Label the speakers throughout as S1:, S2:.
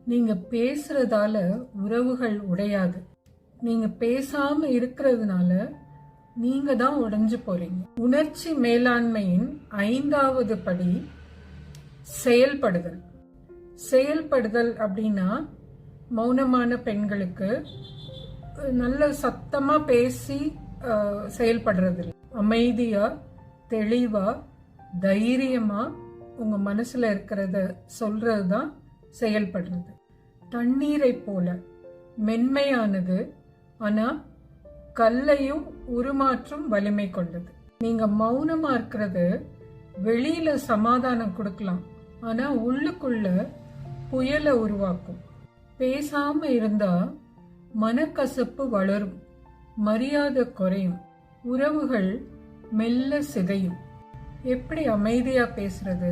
S1: நீங்க பேசுறதால உறவுகள் உடையாது. நீங்க பேசாம இருக்கிறதுனால நீங்க தான் உடைஞ்சு போறீங்க. உணர்ச்சி மேலாண்மையின் 5வது படி செயல்படுதல். செயல்படுதல் அப்படின்னா மௌனமான பெண்களுக்கு நல்ல சத்தமா பேசி செயல்படுறது இல்லை. அமைதியா, தெளிவா, தைரியமா உங்க மனசுல இருக்கிறத சொல்றது தான் செயல்படுறது. தண்ணீரை போல மென்மையானது, ஆனா கல்லையும் உருமாற்றும் வலிமை கொண்டது. நீங்க மௌனமா இருக்கிறது வெளியில சமாதானம் கொடுக்கலாம், ஆனா உள்ளுக்குள்ள புயலை உருவாக்கும். பேசாம இருந்தா மனக்கசப்பு வளரும், மரியாதை குறையும், உறவுகள் மெல்ல சிதையும். எப்படி அமைதியா பேசுறது?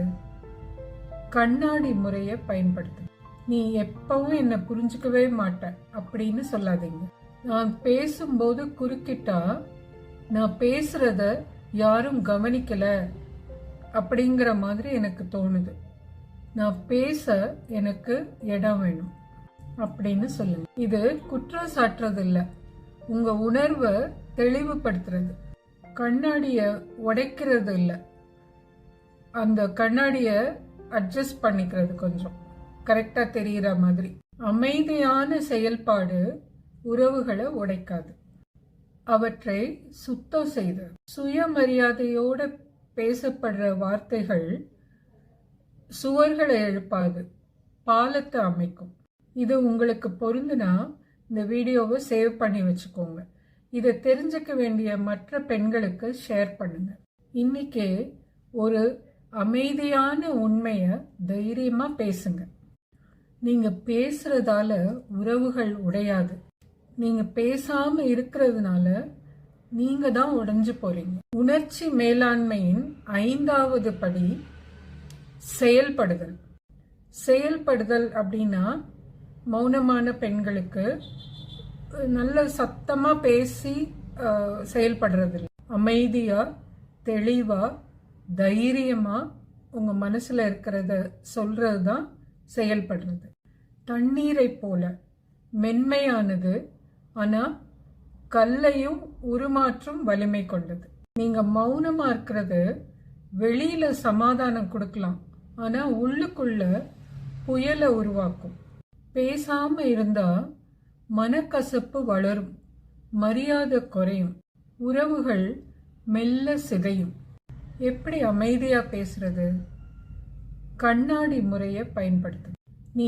S1: கண்ணாடி முறைய பயன்படுத்து. நீ எப்பவும் என்ன புரிஞ்சுக்கவே மாட்ட அப்படின்னு சொல்லாதீங்க. நான் பேசும்போது குறுக்கிட்டா நான் பேசுறத யாரும் கவனிக்கல அப்படிங்கிற மாதிரி எனக்கு தோணுது. நான் பேச எனக்கு இடம் வேணும் அப்படின்னு சொல்லுங்க. இது குற்றம் சாட்டுறது இல்ல, உங்க உணர்வை தெளிவுபடுத்துறது. கண்ணாடிய உடைக்கிறது இல்ல, அந்த கண்ணாடிய அட்ஜஸ்ட் பண்ணிக்கிறது, கொஞ்சம் கரெக்டா தெரிகிற மாதிரி. அமைதியான செயல்பாடு உறவுகளை உடைக்காது, அவற்றை சுத்தம் செய்து. சுயமரியாதையோட பேசப்படுற வார்த்தைகள் சுவர்களை எழுப்பாது, பாலத்தை அமைக்கும். இது உங்களுக்கு பொருந்துனா இந்த வீடியோவை சேவ் பண்ணி வச்சுக்கோங்க. இதை தெரிஞ்சுக்க வேண்டிய மற்ற பெண்களுக்கு ஷேர் பண்ணுங்க. இன்னைக்கே ஒரு அமைதியான உண்மையை தைரியமா பேசுங்க. நீங்க பேசுறதால உறவுகள் உடையாது. நீங்க பேசாம இருக்கிறதுனால நீங்க தான் உடைஞ்சு போறீங்க. உணர்ச்சி மேலாண்மையின் 5வது படி செயல்படுதல். செயல்படுதல் அப்படின்னா மௌனமான பெண்களுக்கு நல்ல சத்தமா பேசி செயல்படுறது இல்லை. அமைதியா, தெளிவா, தைரியமா உங்க மனசுல இருக்கிறத சொல்றது தான் செயல்படுறது. தண்ணீரை போல மென்மையானது, ஆனா கல்லையும் உருமாற்றும் வலிமை கொண்டது. நீங்க மௌனமா இருக்கிறது வெளியில சமாதானம் கொடுக்கலாம், ஆனா உள்ளுக்குள்ள புயலை உருவாக்கும். பேசாம இருந்தா மனக்கசப்பு வளரும், மரியாதை குறையும், உறவுகள் மெல்ல சிதையும். எப்படி அமைதியா பேசுறது? கண்ணாடி முறைய பயன்படுத்து. நீ